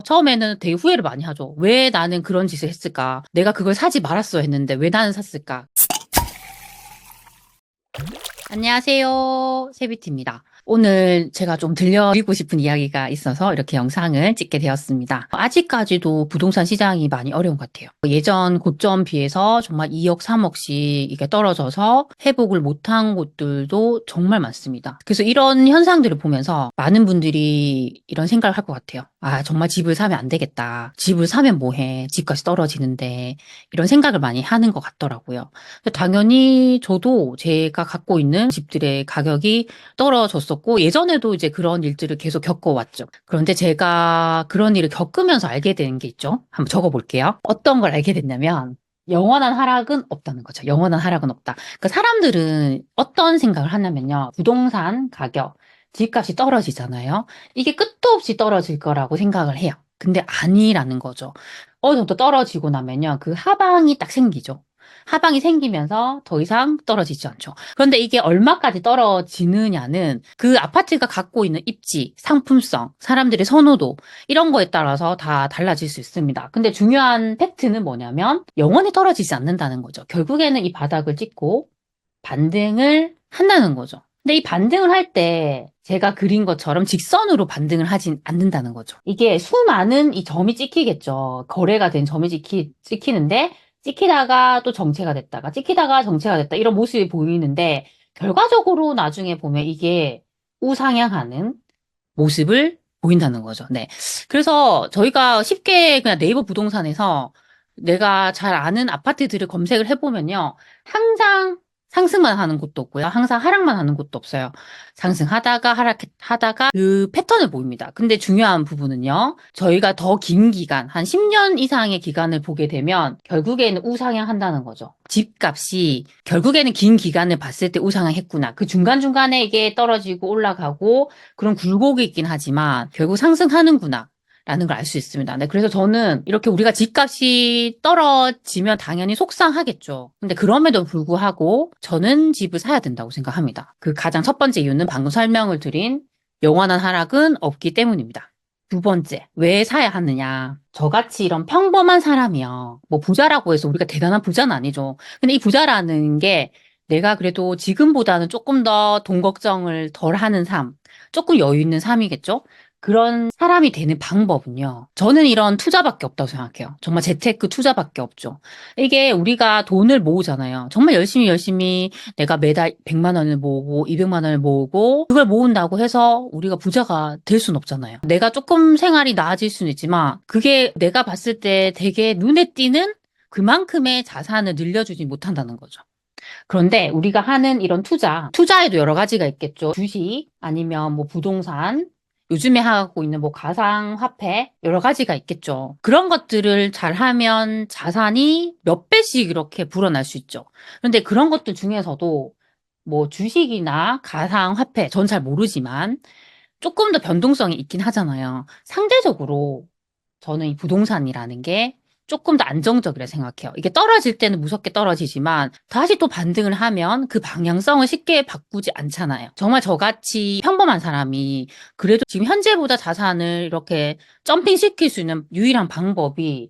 처음에는 되게 후회를 많이 하죠. 왜 나는 그런 짓을 했을까? 내가 그걸 사지 말았어야 했는데 왜 나는 샀을까? 안녕하세요. 세비티입니다. 오늘 제가 좀 들려드리고 싶은 이야기가 있어서 이렇게 영상을 찍게 되었습니다. 아직까지도 부동산 시장이 많이 어려운 것 같아요. 예전 고점 비해서 정말 2억, 3억씩 이게 떨어져서 회복을 못한 곳들도 정말 많습니다. 그래서 이런 현상들을 보면서 많은 분들이 이런 생각을 할 것 같아요. 아, 정말 집을 사면 안 되겠다. 집을 사면 뭐해. 집값이 떨어지는데. 이런 생각을 많이 하는 것 같더라고요. 당연히 저도 제가 갖고 있는 집들의 가격이 떨어졌었고, 예전에도 이제 그런 일들을 계속 겪어왔죠. 그런데 제가 그런 일을 겪으면서 알게 된 게 있죠. 한번 적어볼게요. 어떤 걸 알게 됐냐면, 영원한 하락은 없다는 거죠. 영원한 하락은 없다. 그러니까 사람들은 어떤 생각을 하냐면요. 부동산 가격, 집값이 떨어지잖아요. 이게 끝도 없이 떨어질 거라고 생각을 해요. 근데 아니라는 거죠. 어느 정도 떨어지고 나면요. 그 하방이 딱 생기죠. 하방이 생기면서 더 이상 떨어지지 않죠. 그런데 이게 얼마까지 떨어지느냐는 그 아파트가 갖고 있는 입지, 상품성, 사람들의 선호도 이런 거에 따라서 다 달라질 수 있습니다. 근데 중요한 팩트는 뭐냐면 영원히 떨어지지 않는다는 거죠. 결국에는 이 바닥을 찍고 반등을 한다는 거죠. 근데 이 반등을 할 때 제가 그린 것처럼 직선으로 반등을 하진 않는다는 거죠. 이게 수많은 이 점이 찍히겠죠. 거래가 된 점이 찍히는데 찍히다가 또 정체가 됐다가 찍히다가 정체가 됐다 이런 모습이 보이는데 결과적으로 나중에 보면 이게 우상향하는 모습을 보인다는 거죠. 네. 그래서 저희가 쉽게 그냥 네이버 부동산에서 내가 잘 아는 아파트들을 검색을 해보면요. 항상 상승만 하는 곳도 없고요. 항상 하락만 하는 곳도 없어요. 상승하다가 하락하다가 그 패턴을 보입니다. 근데 중요한 부분은요. 저희가 더 긴 기간, 한 10년 이상의 기간을 보게 되면 결국에는 우상향한다는 거죠. 집값이 결국에는 긴 기간을 봤을 때 우상향했구나. 그 중간중간에 이게 떨어지고 올라가고 그런 굴곡이 있긴 하지만 결국 상승하는구나. 라는 걸 알 수 있습니다. 네, 그래서 저는 이렇게 우리가 집값이 떨어지면 당연히 속상하겠죠. 근데 그럼에도 불구하고 저는 집을 사야 된다고 생각합니다. 그 가장 첫 번째 이유는 방금 설명을 드린 영원한 하락은 없기 때문입니다. 두 번째, 왜 사야 하느냐. 저같이 이런 평범한 사람이요. 뭐 부자라고 해서 우리가 대단한 부자는 아니죠. 근데 이 부자라는 게 내가 그래도 지금보다는 조금 더 돈 걱정을 덜 하는 삶, 조금 여유 있는 삶이겠죠? 그런 사람이 되는 방법은요. 저는 이런 투자밖에 없다고 생각해요. 정말 재테크 투자밖에 없죠. 이게 우리가 돈을 모으잖아요. 정말 열심히 내가 매달 100만 원을 모으고 200만 원을 모으고 그걸 모은다고 해서 우리가 부자가 될 수는 없잖아요. 내가 조금 생활이 나아질 수는 있지만 그게 내가 봤을 때 되게 눈에 띄는 그만큼의 자산을 늘려주지 못한다는 거죠. 그런데 우리가 하는 이런 투자에도 여러 가지가 있겠죠. 주식 아니면 뭐 부동산, 요즘에 하고 있는 뭐 가상화폐 여러 가지가 있겠죠. 그런 것들을 잘하면 자산이 몇 배씩 이렇게 불어날 수 있죠. 그런데 그런 것들 중에서도 뭐 주식이나 가상화폐, 전 잘 모르지만 조금 더 변동성이 있긴 하잖아요. 상대적으로 저는 이 부동산이라는 게 조금 더 안정적이라 생각해요. 이게 떨어질 때는 무섭게 떨어지지만 다시 또 반등을 하면 그 방향성을 쉽게 바꾸지 않잖아요. 정말 저같이 평범한 사람이 그래도 지금 현재보다 자산을 이렇게 점핑시킬 수 있는 유일한 방법이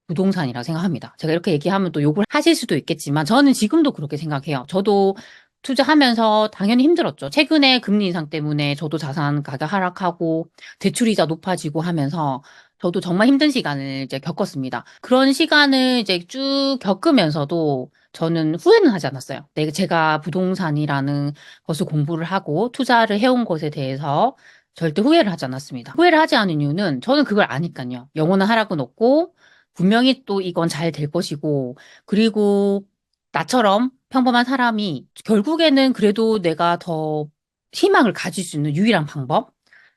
부동산이라고 생각합니다. 제가 이렇게 얘기하면 또 욕을 하실 수도 있겠지만 저는 지금도 그렇게 생각해요. 저도 투자하면서 당연히 힘들었죠. 최근에 금리 인상 때문에 저도 자산 가격 하락하고 대출이자 높아지고 하면서 저도 정말 힘든 시간을 이제 겪었습니다. 그런 시간을 이제 쭉 겪으면서도 저는 후회는 하지 않았어요. 제가 부동산이라는 것을 공부를 하고 투자를 해온 것에 대해서 절대 후회를 하지 않았습니다. 후회를 하지 않은 이유는 저는 그걸 아니까요. 영원한 하락은 없고 분명히 또 이건 잘 될 것이고 그리고 나처럼 평범한 사람이 결국에는 그래도 내가 더 희망을 가질 수 있는 유일한 방법?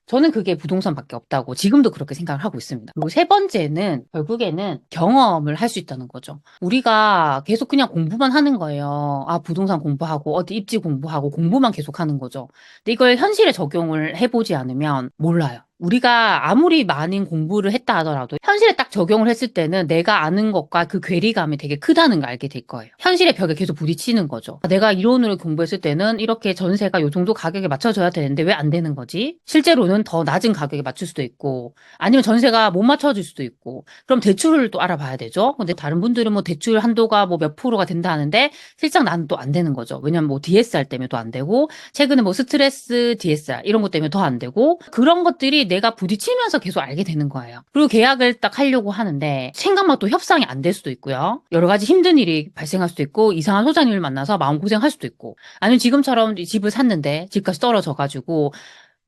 저는 그게 부동산밖에 없다고 지금도 그렇게 생각을 하고 있습니다. 그리고 세 번째는 결국에는 경험을 할 수 있다는 거죠. 우리가 계속 그냥 공부만 하는 거예요. 아, 부동산 공부하고 어디 입지 공부하고 공부만 계속 하는 거죠. 근데 이걸 현실에 적용을 해보지 않으면 몰라요. 우리가 아무리 많은 공부를 했다 하더라도 현실에 딱 적용을 했을 때는 내가 아는 것과 그 괴리감이 되게 크다는 걸 알게 될 거예요. 현실의 벽에 계속 부딪히는 거죠. 내가 이론으로 공부했을 때는 이렇게 전세가 이 정도 가격에 맞춰줘야 되는데 왜 안 되는 거지? 실제로는 더 낮은 가격에 맞출 수도 있고 아니면 전세가 못 맞춰줄 수도 있고 그럼 대출을 또 알아봐야 되죠. 근데 다른 분들은 뭐 대출 한도가 뭐 몇 프로가 된다 하는데 실상 나는 또 안 되는 거죠. 왜냐면 뭐 DSR 때문에 또 안 되고 최근에 뭐 스트레스 DSR 이런 것 때문에 더 안 되고 그런 것들이 내가 부딪히면서 계속 알게 되는 거예요. 그리고 계약을 딱 하려고 하는데 생각만 또 협상이 안 될 수도 있고요. 여러 가지 힘든 일이 발생할 수도 있고 이상한 소장님을 만나서 마음고생할 수도 있고 아니면 지금처럼 집을 샀는데 집값이 떨어져가지고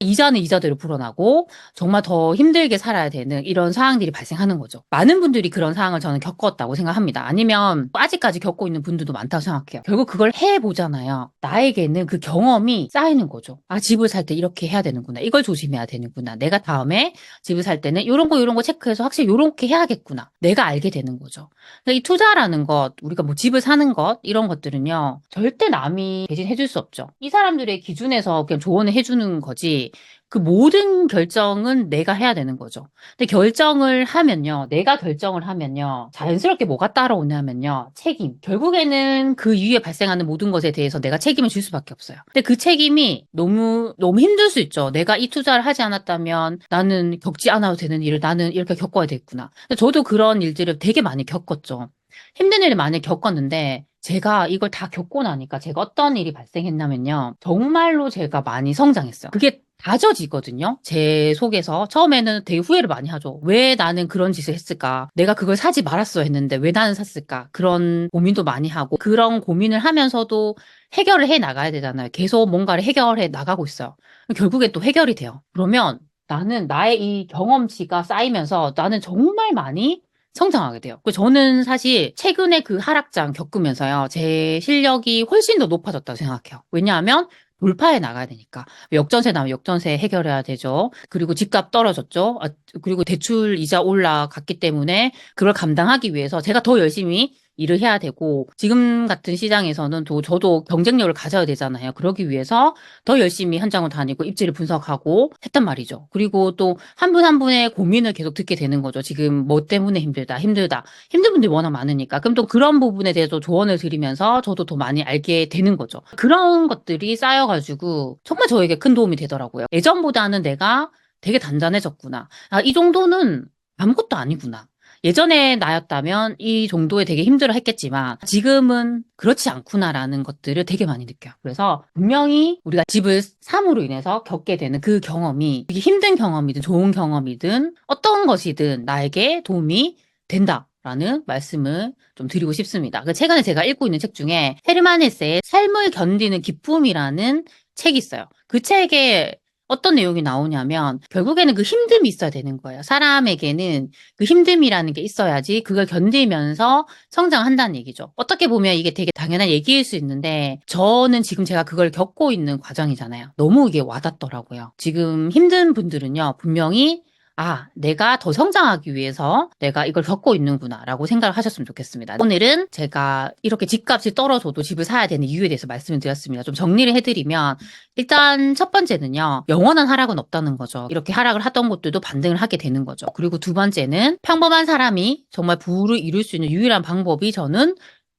이자는 이자대로 불어나고 정말 더 힘들게 살아야 되는 이런 상황들이 발생하는 거죠. 많은 분들이 그런 상황을 저는 겪었다고 생각합니다. 아니면 아직까지 겪고 있는 분들도 많다고 생각해요. 결국 그걸 해보잖아요. 나에게는 그 경험이 쌓이는 거죠. 아, 집을 살 때 이렇게 해야 되는구나. 이걸 조심해야 되는구나. 내가 다음에 집을 살 때는 이런 거 체크해서 확실히 이렇게 해야겠구나. 내가 알게 되는 거죠. 그러니까 이 투자라는 것, 우리가 뭐 집을 사는 것 이런 것들은요. 절대 남이 대신 해줄 수 없죠. 이 사람들의 기준에서 그냥 조언을 해주는 거지 그 모든 결정은 내가 해야 되는 거죠. 근데 결정을 하면요. 내가 결정을 하면요. 자연스럽게 뭐가 따라오냐면요. 책임. 결국에는 그 이후에 발생하는 모든 것에 대해서 내가 책임을 질 수밖에 없어요. 근데 그 책임이 너무 힘들 수 있죠. 내가 이 투자를 하지 않았다면 나는 겪지 않아도 되는 일을 나는 이렇게 겪어야 되겠구나. 근데 저도 그런 일들을 되게 많이 겪었죠. 힘든 일을 많이 겪었는데 제가 이걸 다 겪고 나니까 제가 어떤 일이 발생했냐면요. 정말로 제가 많이 성장했어요. 그게 다져지거든요. 제 속에서. 처음에는 되게 후회를 많이 하죠. 왜 나는 그런 짓을 했을까? 내가 그걸 사지 말았어야 했는데 왜 나는 샀을까? 그런 고민도 많이 하고 그런 고민을 하면서도 해결을 해 나가야 되잖아요. 계속 뭔가를 해결해 나가고 있어요. 결국에 또 해결이 돼요. 그러면 나는 나의 이 경험치가 쌓이면서 나는 정말 많이 성장하게 돼요. 저는 사실 최근에 그 하락장 겪으면서요. 제 실력이 훨씬 더 높아졌다고 생각해요. 왜냐하면 돌파해 나가야 되니까. 역전세 나면 역전세 해결해야 되죠. 그리고 집값 떨어졌죠. 그리고 대출 이자 올라갔기 때문에 그걸 감당하기 위해서 제가 더 열심히 일을 해야 되고 지금 같은 시장에서는 또 저도 경쟁력을 가져야 되잖아요. 그러기 위해서 더 열심히 현장을 다니고 입지를 분석하고 했단 말이죠. 그리고 또 한 분 한 분의 고민을 계속 듣게 되는 거죠. 지금 뭐 때문에 힘들다. 힘든 분들이 워낙 많으니까. 그럼 또 그런 부분에 대해서 조언을 드리면서 저도 더 많이 알게 되는 거죠. 그런 것들이 쌓여가지고 정말 저에게 큰 도움이 되더라고요. 예전보다는 내가 되게 단단해졌구나. 아, 이 정도는 아무것도 아니구나. 예전에 나였다면 이 정도에 되게 힘들어 했겠지만 지금은 그렇지 않구나라는 것들을 되게 많이 느껴요. 그래서 분명히 우리가 집을 삼으로 인해서 겪게 되는 그 경험이 이게 힘든 경험이든 좋은 경험이든 어떤 것이든 나에게 도움이 된다라는 말씀을 좀 드리고 싶습니다. 최근에 제가 읽고 있는 책 중에 헤르만 헤세의 삶을 견디는 기쁨이라는 책이 있어요. 그 책에 어떤 내용이 나오냐면 결국에는 그 힘듦이 있어야 되는 거예요. 사람에게는 그 힘듦이라는 게 있어야지 그걸 견디면서 성장한다는 얘기죠. 어떻게 보면 이게 되게 당연한 얘기일 수 있는데 저는 지금 제가 그걸 겪고 있는 과정이잖아요. 너무 이게 와닿더라고요. 지금 힘든 분들은요. 분명히 아, 내가 더 성장하기 위해서 내가 이걸 겪고 있는구나 라고 생각을 하셨으면 좋겠습니다. 오늘은 제가 이렇게 집값이 떨어져도 집을 사야 되는 이유에 대해서 말씀을 드렸습니다. 좀 정리를 해드리면 일단 첫 번째는요. 영원한 하락은 없다는 거죠. 이렇게 하락을 하던 곳들도 반등을 하게 되는 거죠. 그리고 두 번째는 평범한 사람이 정말 부를 이룰 수 있는 유일한 방법이 저는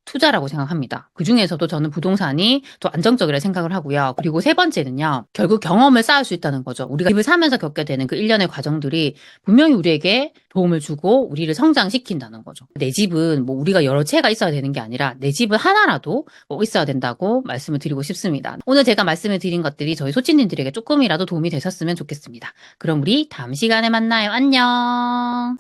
투자라고 생각합니다. 그중에서도 저는 부동산이 더 안정적이라 생각을 하고요. 그리고 세 번째는요. 결국 경험을 쌓을 수 있다는 거죠. 우리가 집을 사면서 겪게 되는 그 일련의 과정들이 분명히 우리에게 도움을 주고 우리를 성장시킨다는 거죠. 내 집은 뭐 우리가 여러 채가 있어야 되는 게 아니라 내 집은 하나라도 뭐 있어야 된다고 말씀을 드리고 싶습니다. 오늘 제가 말씀을 드린 것들이 저희 소치님들에게 조금이라도 도움이 되셨으면 좋겠습니다. 그럼 우리 다음 시간에 만나요. 안녕.